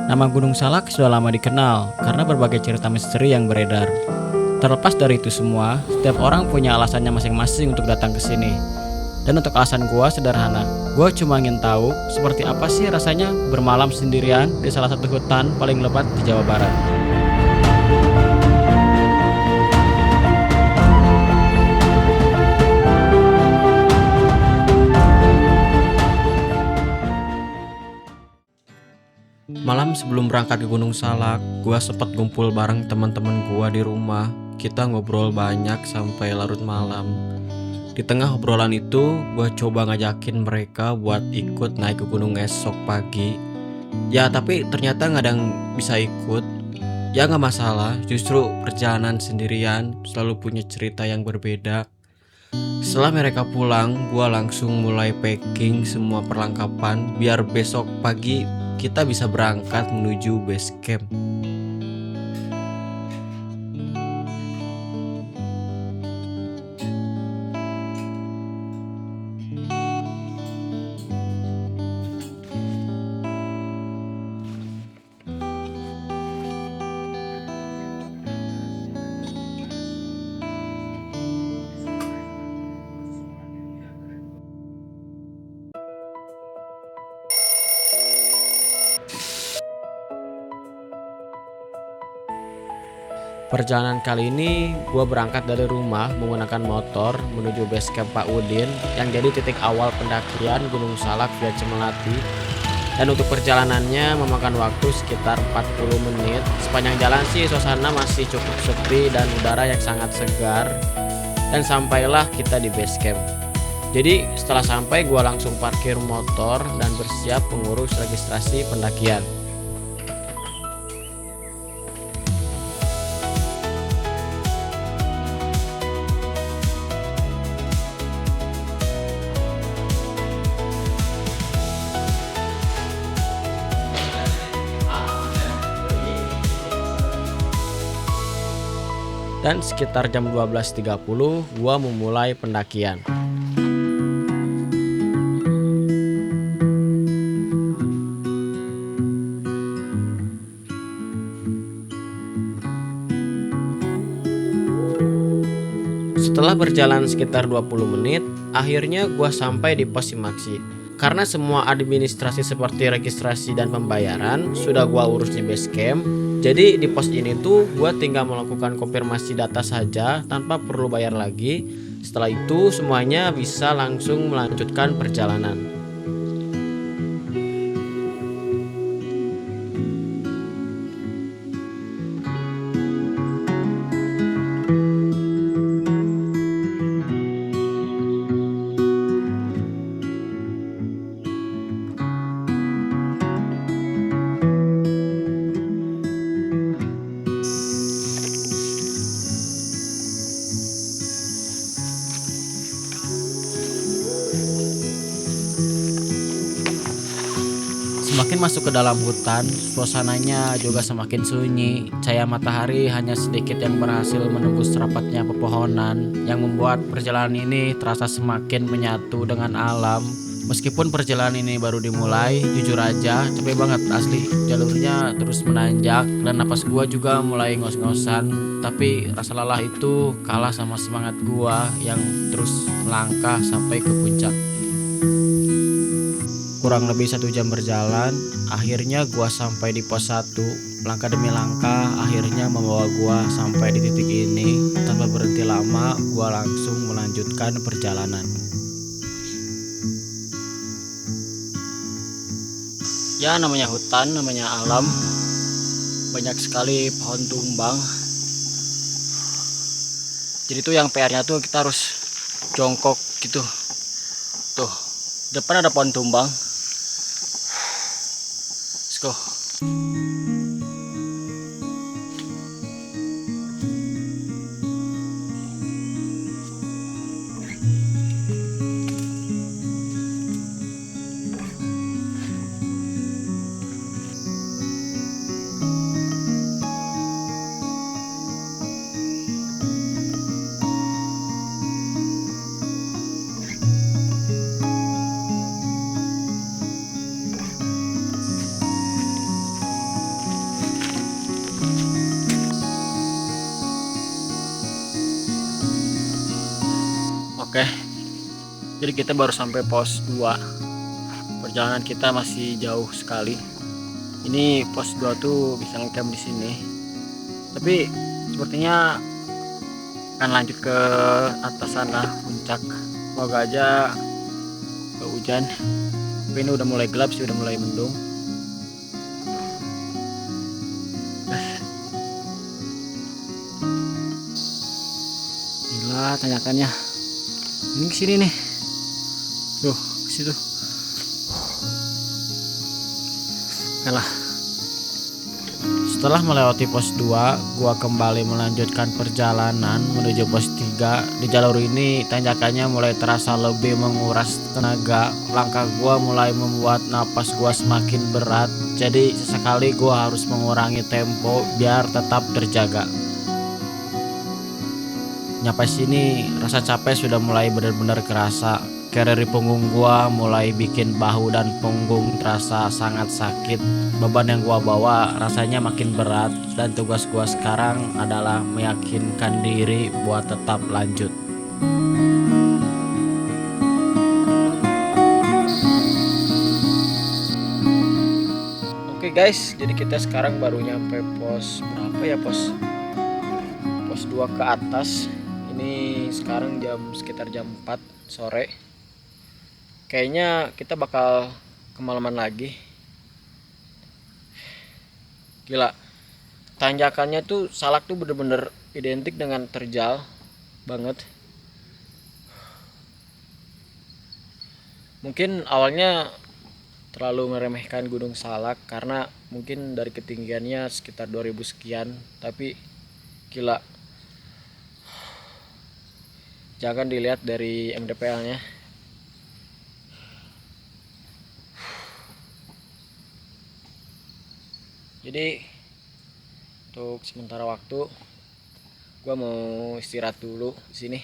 Nama Gunung Salak sudah lama dikenal karena berbagai cerita misteri yang beredar. Terlepas dari itu semua, setiap orang punya alasannya masing-masing untuk datang ke sini. Dan untuk alasan gua sederhana, gua cuma ingin tahu seperti apa sih rasanya bermalam sendirian di salah satu hutan paling lebat di Jawa Barat. Malam sebelum berangkat ke Gunung Salak, gua sempat ngumpul bareng teman-teman gua di rumah. Kita ngobrol banyak sampai larut malam. Di tengah obrolan itu, gua coba ngajakin mereka buat ikut naik ke gunung esok pagi. Ya, tapi ternyata nggak ada yang bisa ikut. Ya nggak masalah, justru perjalanan sendirian selalu punya cerita yang berbeda. Setelah mereka pulang, gua langsung mulai packing semua perlengkapan biar besok pagi kita bisa berangkat menuju base camp. Perjalanan kali ini gua berangkat dari rumah menggunakan motor menuju base camp Pak Udin yang jadi titik awal pendakian Gunung Salak via Cimelati. Dan untuk perjalanannya memakan waktu sekitar 40 menit. Sepanjang jalan sih suasana masih cukup sepi dan udara yang sangat segar. Dan sampailah kita di base camp. Jadi setelah sampai gua langsung parkir motor dan bersiap mengurus registrasi pendakian. Dan sekitar jam 12.30 gua memulai pendakian. Setelah berjalan sekitar 20 menit, akhirnya gua sampai di pos Simaksi. Karena semua administrasi seperti registrasi dan pembayaran sudah gua urus di base camp, jadi di pos ini tuh gua tinggal melakukan konfirmasi data saja tanpa perlu bayar lagi. Setelah itu semuanya bisa langsung melanjutkan perjalanan. Semakin masuk ke dalam hutan, suasananya juga semakin sunyi. Cahaya matahari hanya sedikit yang berhasil menembus rapatnya pepohonan, yang membuat perjalanan ini terasa semakin menyatu dengan alam. Meskipun perjalanan ini baru dimulai, jujur aja capek banget asli. Jalurnya terus menanjak dan napas gua juga mulai ngos-ngosan. Tapi rasa lelah itu kalah sama semangat gua yang terus melangkah sampai ke puncak. Kurang lebih 1 jam berjalan, akhirnya gua sampai di pos 1. Langkah demi langkah akhirnya membawa gua sampai di titik ini. Tanpa berhenti lama, gua langsung melanjutkan perjalanan. Ya namanya hutan, namanya alam. Banyak sekali pohon tumbang. Jadi tuh yang PR-nya tuh kita harus jongkok gitu. Tuh, depan ada pohon tumbang. Let's go. Oke, jadi kita baru sampai pos 2. Perjalanan kita masih jauh sekali. Ini pos 2 tuh bisa ngecamp di sini. Tapi sepertinya akan lanjut ke atas sana, puncak. Semoga aja gak hujan. Tapi ini udah mulai gelap sih, udah mulai mendung. Gila tanjakannya. Ini kesini nih. Tuh, ke situ. Oke lah. Setelah melewati pos 2, gua kembali melanjutkan perjalanan menuju pos 3. Di jalur ini tanjakannya mulai terasa lebih menguras tenaga. Langkah gua mulai membuat napas gua semakin berat. Jadi sesekali gua harus mengurangi tempo biar tetap terjaga. Nyampe sini rasa capek sudah mulai benar-benar kerasa. Kayak dari punggung gua mulai bikin bahu dan punggung terasa sangat sakit. Beban yang gua bawa rasanya makin berat dan tugas gua sekarang adalah meyakinkan diri buat tetap lanjut. Oke guys, jadi kita sekarang baru nyampe pos berapa ya, pos 2 ke atas. Ini sekarang sekitar jam 4 sore. Kayaknya kita bakal kemalaman lagi. Gila, tanjakannya tuh Salak tuh bener-bener identik dengan terjal banget. Mungkin awalnya terlalu meremehkan Gunung Salak karena mungkin dari ketinggiannya sekitar 2000 sekian, tapi gila, jangan dilihat dari MDPL-nya. Jadi untuk sementara waktu gua mau istirahat dulu di sini.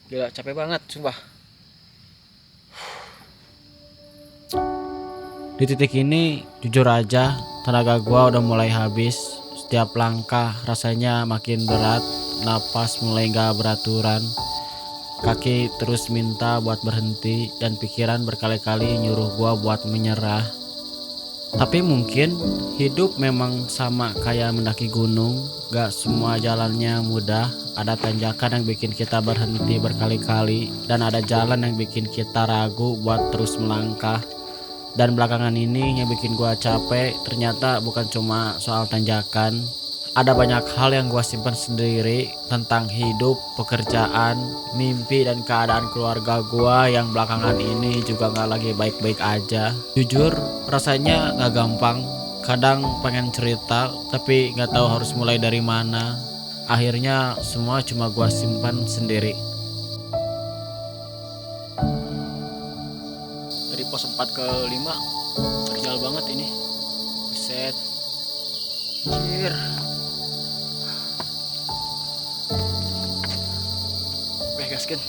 Gila, capek banget sumpah. Di titik ini jujur aja tenaga gua udah mulai habis. Setiap langkah rasanya makin berat, napas mulai gak beraturan. Kaki terus minta buat berhenti dan pikiran berkali-kali nyuruh gua buat menyerah. Tapi mungkin hidup memang sama kayak mendaki gunung, gak semua jalannya mudah. Ada tanjakan yang bikin kita berhenti berkali-kali, dan ada jalan yang bikin kita ragu buat terus melangkah. Dan belakangan ini yang bikin gua capek ternyata bukan cuma soal tanjakan. Ada banyak hal yang gua simpan sendiri tentang hidup, pekerjaan, mimpi, dan keadaan keluarga gua yang belakangan ini juga gak lagi baik-baik aja. Jujur, rasanya gak gampang. Kadang pengen cerita, tapi gak tahu harus mulai dari mana. Akhirnya semua cuma gua simpan sendiri. Dari pos 4 ke 5 terjal banget ini. Buset. Anjir. Gaskin.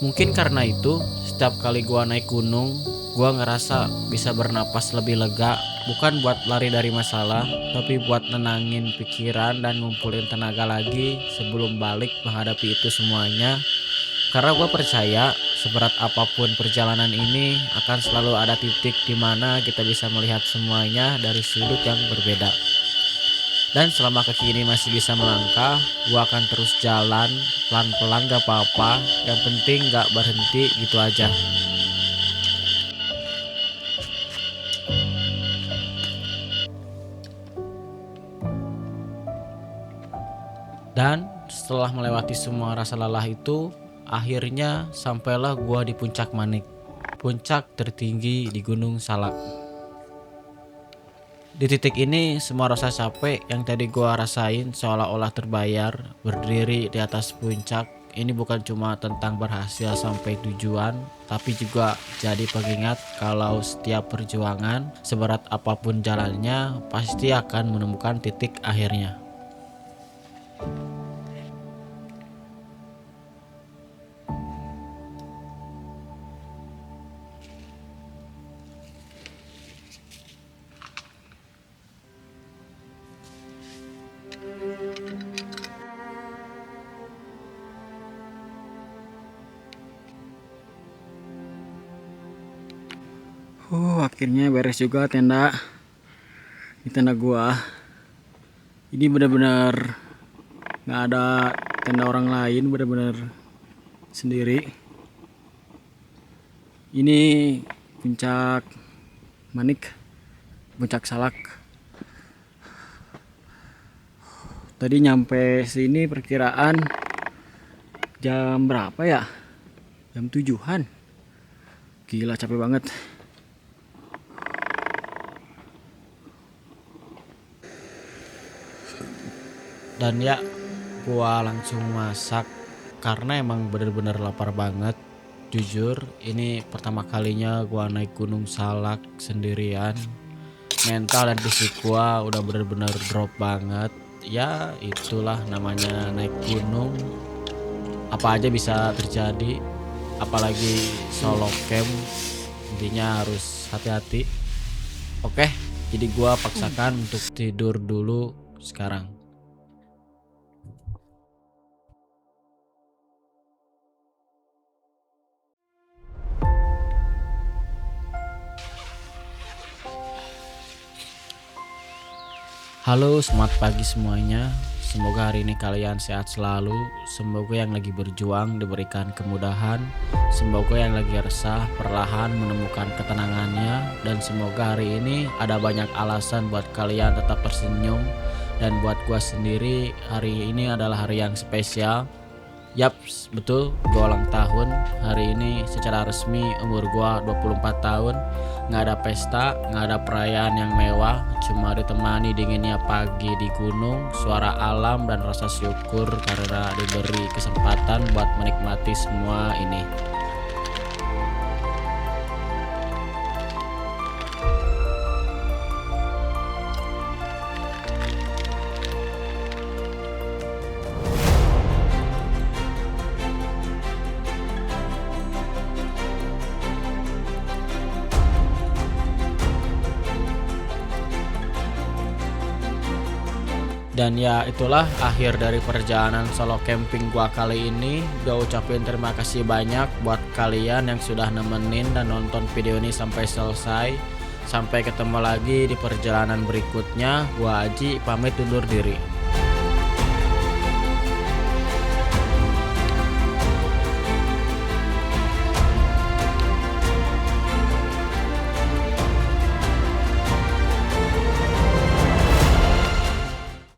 Mungkin karena itu setiap kali gua naik gunung, gua ngerasa bisa bernapas lebih lega, bukan buat lari dari masalah, tapi buat nenangin pikiran dan ngumpulin tenaga lagi sebelum balik menghadapi itu semuanya. Karena gua percaya seberat apapun perjalanan ini akan selalu ada titik di mana kita bisa melihat semuanya dari sudut yang berbeda. Dan selama kaki ini masih bisa melangkah, gua akan terus jalan, pelan-pelan gak apa-apa, yang penting gak berhenti gitu aja. Dan setelah melewati semua rasa lelah itu, akhirnya sampailah gua di puncak Manik, puncak tertinggi di Gunung Salak. Di titik ini semua rasa capek yang tadi gua rasain seolah-olah terbayar. Berdiri di atas puncak ini bukan cuma tentang berhasil sampai tujuan, tapi juga jadi pengingat kalau setiap perjuangan, seberat apapun jalannya, pasti akan menemukan titik akhirnya. Akhirnya beres juga tenda. Di tenda gua. Ini benar-benar nggak ada tenda orang lain, benar-benar sendiri. Ini puncak Manik, puncak Salak. Tadi nyampe sini perkiraan jam berapa ya? Jam 7-an. Gila, capek banget. Dan ya, gua langsung masak karena emang bener-bener lapar banget. Jujur, ini pertama kalinya gua naik Gunung Salak sendirian. Mental dan fisik gua udah bener-bener drop banget. Ya, itulah namanya naik gunung. Apa aja bisa terjadi, apalagi solo camp. Intinya harus hati-hati. Oke, jadi gua paksakan untuk tidur dulu sekarang. Halo, selamat pagi semuanya. Semoga hari ini kalian sehat selalu. Semoga yang lagi berjuang diberikan kemudahan. Semoga yang lagi resah perlahan menemukan ketenangannya. Dan semoga hari ini ada banyak alasan buat kalian tetap tersenyum. Dan buat gua sendiri, hari ini adalah hari yang spesial. Yaps, betul, gua ulang tahun. Hari ini secara resmi umur gua 24 tahun. Nggak ada pesta, nggak ada perayaan yang mewah, cuma ditemani dinginnya pagi di gunung, suara alam dan rasa syukur karena diberi kesempatan buat menikmati semua ini. Dan ya, itulah akhir dari perjalanan solo camping gua kali ini. Gua ucapin terima kasih banyak buat kalian yang sudah nemenin dan nonton video ini sampai selesai. Sampai ketemu lagi di perjalanan berikutnya. Gua Aji pamit undur diri.